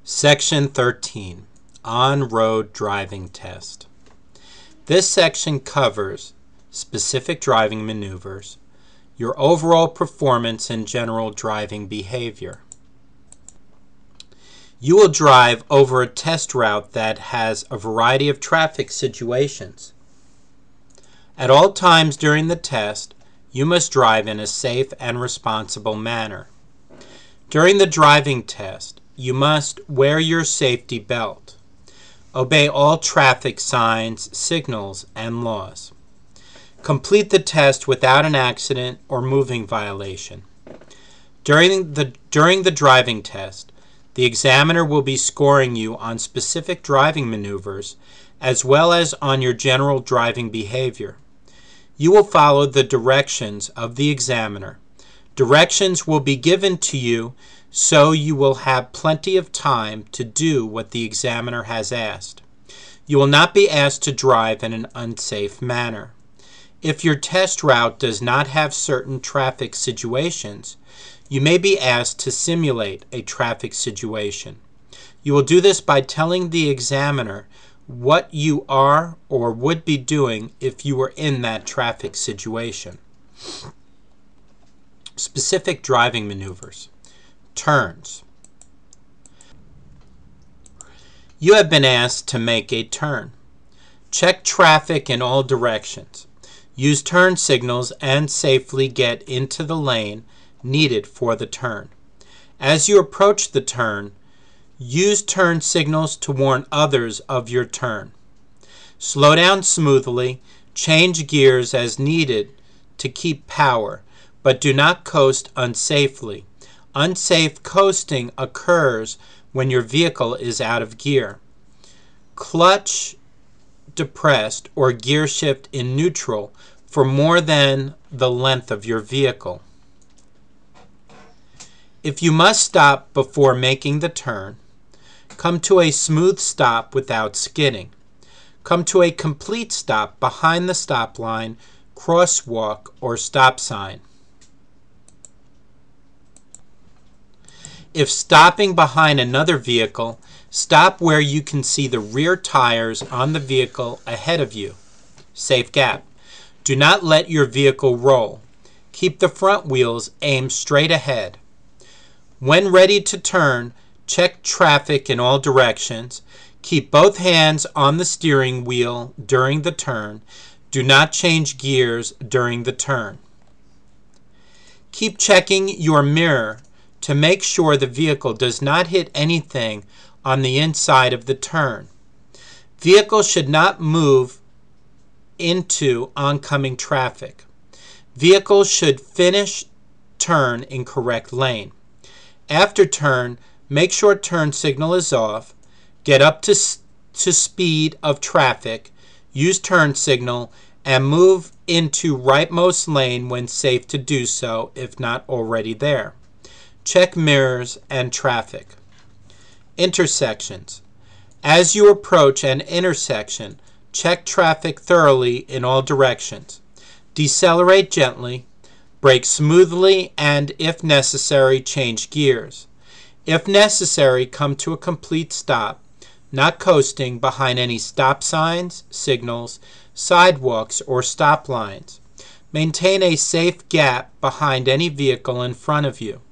Section 13, On-Road Driving Test. This section covers specific driving maneuvers, your overall performance and general driving behavior. You will drive over a test route that has a variety of traffic situations. At all times during the test, you must drive in a safe and responsible manner. During the driving test, you must wear your safety belt. Obey all traffic signs, signals, and laws. Complete the test without an accident or moving violation. During the driving test, the examiner will be scoring you on specific driving maneuvers as well as on your general driving behavior. You will follow the directions of the examiner. Directions will be given to you so you will have plenty of time to do what the examiner has asked. You will not be asked to drive in an unsafe manner. If your test route does not have certain traffic situations, you may be asked to simulate a traffic situation. You will do this by telling the examiner what you are or would be doing if you were in that traffic situation. Specific driving maneuvers. Turns. You have been asked to make a turn. Check traffic in all directions. Use turn signals and safely get into the lane needed for the turn. As you approach the turn, use turn signals to warn others of your turn. Slow down smoothly, change gears as needed to keep power, but do not coast unsafely. Unsafe coasting occurs when your vehicle is out of gear. Clutch depressed or gear shift in neutral for more than the length of your vehicle. If you must stop before making the turn, come to a smooth stop without skidding. Come to a complete stop behind the stop line, crosswalk, or stop sign. If stopping behind another vehicle, stop where you can see the rear tires on the vehicle ahead of you. Safe gap. Do not let your vehicle roll. Keep the front wheels aimed straight ahead. When ready to turn, check traffic in all directions. Keep both hands on the steering wheel during the turn. Do not change gears during the turn. Keep checking your mirror to make sure the vehicle does not hit anything on the inside of the turn. Vehicles should not move into oncoming traffic. Vehicles should finish turn in correct lane. After turn, make sure turn signal is off. Get up to speed of traffic. Use turn signal and move into rightmost lane when safe to do so if not already there. Check mirrors and traffic. Intersections. As you approach an intersection, check traffic thoroughly in all directions. Decelerate gently, brake smoothly, and if necessary, change gears. If necessary, come to a complete stop, not coasting behind any stop signs, signals, sidewalks, or stop lines. Maintain a safe gap behind any vehicle in front of you.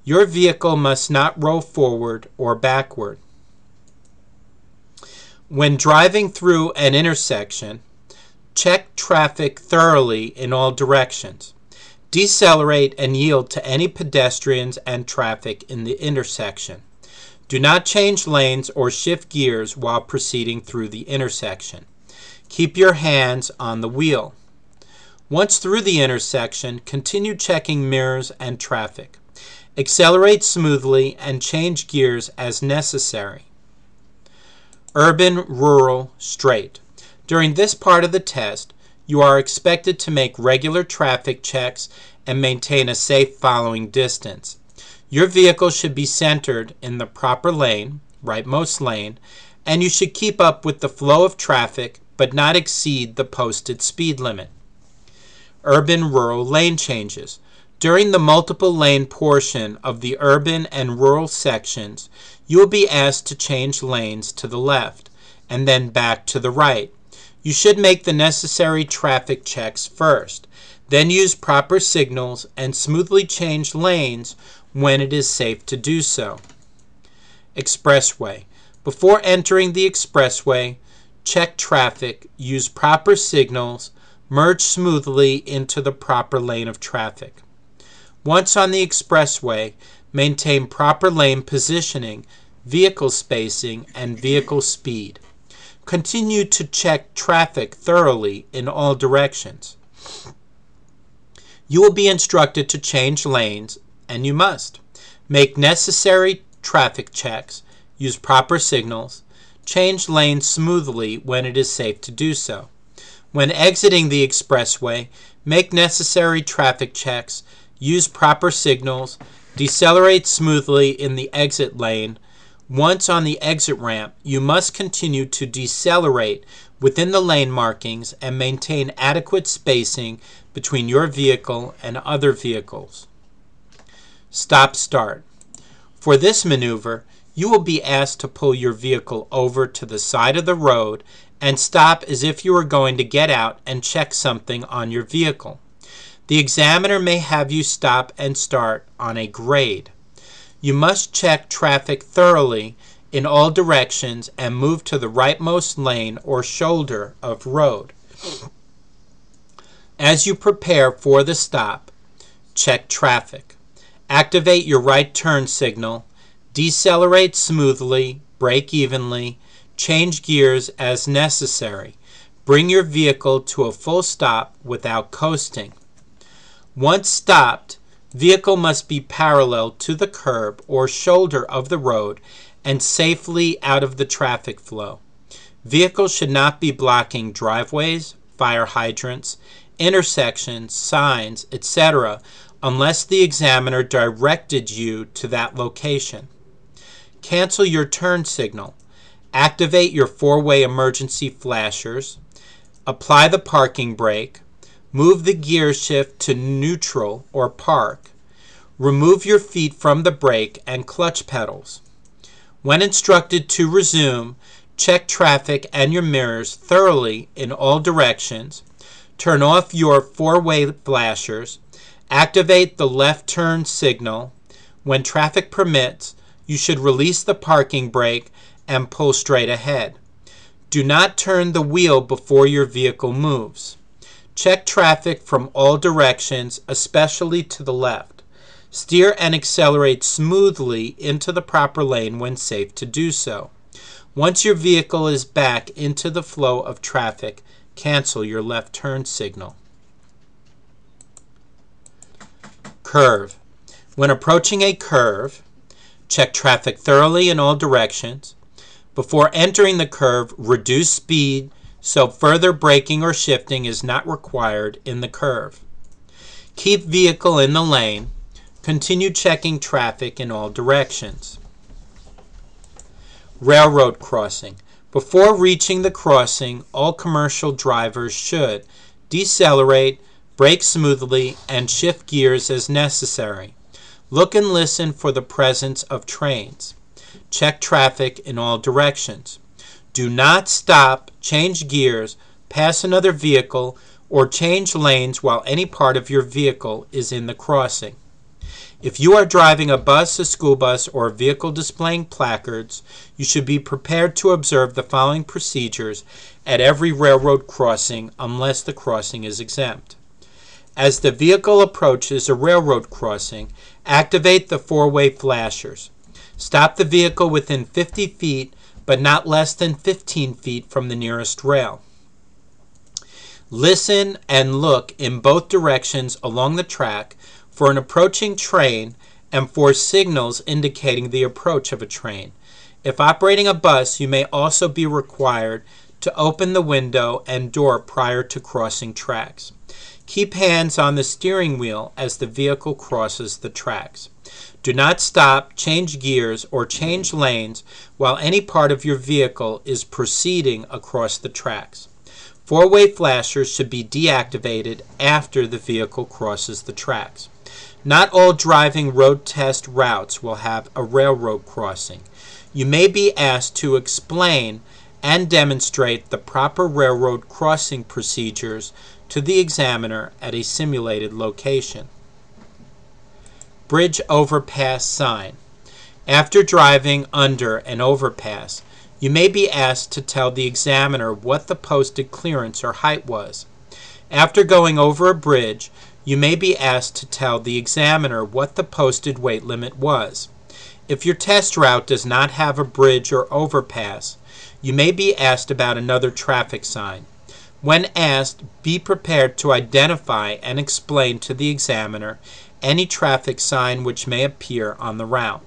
Your vehicle must not roll forward or backward. When driving through an intersection, check traffic thoroughly in all directions. Decelerate and yield to any pedestrians and traffic in the intersection. Do not change lanes or shift gears while proceeding through the intersection. Keep your hands on the wheel. Once through the intersection, continue checking mirrors and traffic. Accelerate smoothly and change gears as necessary. Urban, rural, straight. During this part of the test, you are expected to make regular traffic checks and maintain a safe following distance. Your vehicle should be centered in the proper lane, rightmost lane, and you should keep up with the flow of traffic but not exceed the posted speed limit. Urban, rural lane changes. During the multiple lane portion of the urban and rural sections, you will be asked to change lanes to the left and then back to the right. You should make the necessary traffic checks first, then use proper signals and smoothly change lanes when it is safe to do so. Expressway. Before entering the expressway, check traffic, use proper signals, merge smoothly into the proper lane of traffic. Once on the expressway, maintain proper lane positioning, vehicle spacing, and vehicle speed. Continue to check traffic thoroughly in all directions. You will be instructed to change lanes, and you must. Make necessary traffic checks, use proper signals, change lanes smoothly when it is safe to do so. When exiting the expressway, make necessary traffic checks, use proper signals, decelerate smoothly in the exit lane. Once on the exit ramp, you must continue to decelerate within the lane markings and maintain adequate spacing between your vehicle and other vehicles. Stop-start. For this maneuver, you will be asked to pull your vehicle over to the side of the road and stop as if you were going to get out and check something on your vehicle. The examiner may have you stop and start on a grade. You must check traffic thoroughly in all directions and move to the rightmost lane or shoulder of road. As you prepare for the stop, check traffic. Activate your right turn signal, decelerate smoothly, brake evenly, change gears as necessary. Bring your vehicle to a full stop without coasting. Once stopped, vehicle must be parallel to the curb or shoulder of the road and safely out of the traffic flow. Vehicles should not be blocking driveways, fire hydrants, intersections, signs, etc. unless the examiner directed you to that location. Cancel your turn signal. Activate your four-way emergency flashers. Apply the parking brake. Move the gear shift to neutral or park. Remove your feet from the brake and clutch pedals. When instructed to resume, check traffic and your mirrors thoroughly in all directions. Turn off your four-way flashers. Activate the left turn signal. When traffic permits, you should release the parking brake and pull straight ahead. Do not turn the wheel before your vehicle moves. Check traffic from all directions, especially to the left. Steer and accelerate smoothly into the proper lane when safe to do so. Once your vehicle is back into the flow of traffic, cancel your left turn signal. Curve. When approaching a curve, check traffic thoroughly in all directions. Before entering the curve, reduce speed so further braking or shifting is not required in the curve. Keep vehicle in the lane. Continue checking traffic in all directions. Railroad crossing. Before reaching the crossing, all commercial drivers should decelerate, brake smoothly, and shift gears as necessary. Look and listen for the presence of trains. Check traffic in all directions. Do not stop, change gears, pass another vehicle, or change lanes while any part of your vehicle is in the crossing. If you are driving a bus, a school bus, or a vehicle displaying placards, you should be prepared to observe the following procedures at every railroad crossing unless the crossing is exempt. As the vehicle approaches a railroad crossing, activate the four-way flashers. Stop the vehicle within 50 feet, but not less than 15 feet from the nearest rail. Listen and look in both directions along the track for an approaching train and for signals indicating the approach of a train. If operating a bus, you may also be required to open the window and door prior to crossing tracks. Keep hands on the steering wheel as the vehicle crosses the tracks. Do not stop, change gears, or change lanes while any part of your vehicle is proceeding across the tracks. Four-way flashers should be deactivated after the vehicle crosses the tracks. Not all driving road test routes will have a railroad crossing. You may be asked to explain and demonstrate the proper railroad crossing procedures to the examiner at a simulated location. Bridge overpass sign. After driving under an overpass, you may be asked to tell the examiner what the posted clearance or height was. After going over a bridge, you may be asked to tell the examiner what the posted weight limit was. If your test route does not have a bridge or overpass, you may be asked about another traffic sign. When asked, be prepared to identify and explain to the examiner any traffic sign which may appear on the route.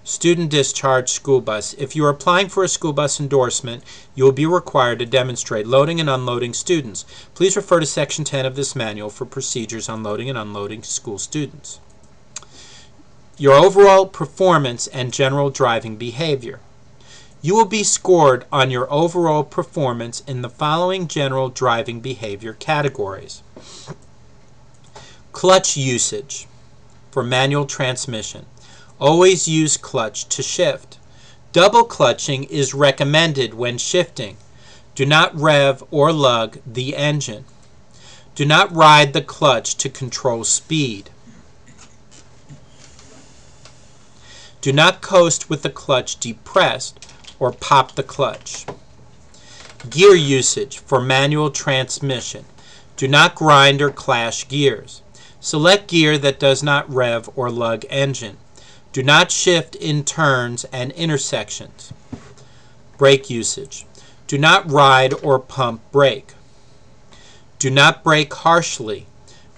Student discharge school bus. If you are applying for a school bus endorsement, you will be required to demonstrate loading and unloading students. Please refer to Section 10 of this manual for procedures on loading and unloading school students. Your overall performance and general driving behavior. You will be scored on your overall performance in the following general driving behavior categories. Clutch usage. For manual transmission, always use clutch to shift. Double clutching is recommended when shifting. Do not rev or lug the engine. Do not ride the clutch to control speed. Do not coast with the clutch depressed or pop the clutch. Gear usage for manual transmission. Do not grind or clash gears. Select gear that does not rev or lug engine. Do not shift in turns and intersections. Brake usage. Do not ride or pump brake. Do not brake harshly.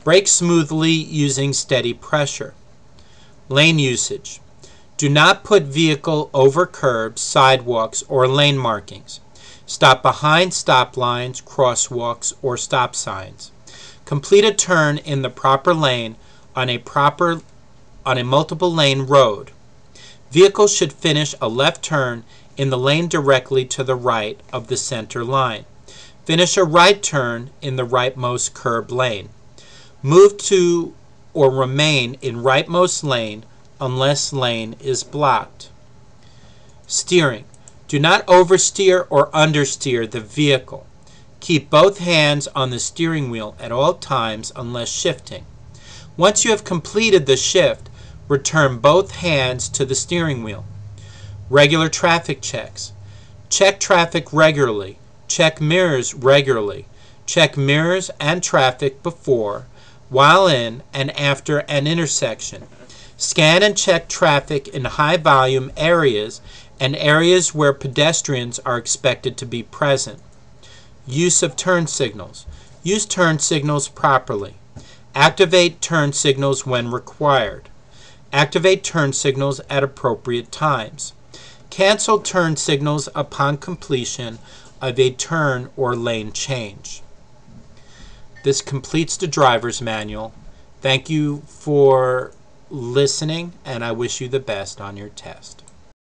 Brake smoothly using steady pressure. Lane usage. Do not put vehicle over curbs, sidewalks, or lane markings. Stop behind stop lines, crosswalks, or stop signs. Complete a turn in the proper lane on a multiple lane road. Vehicles should finish a left turn in the lane directly to the right of the center line. Finish a right turn in the rightmost curb lane. Move to or remain in rightmost lane unless lane is blocked. Steering. Do not oversteer or understeer the vehicle. Keep both hands on the steering wheel at all times unless shifting. Once you have completed the shift, return both hands to the steering wheel. Regular traffic checks. Check traffic regularly. Check mirrors regularly. Check mirrors and traffic before, while in, and after an intersection. Scan and check traffic in high-volume areas and areas where pedestrians are expected to be present. Use of turn signals. Use turn signals properly. Activate turn signals when required. Activate turn signals at appropriate times. Cancel turn signals upon completion of a turn or lane change. This completes the driver's manual. Thank you for listening, and I wish you the best on your test.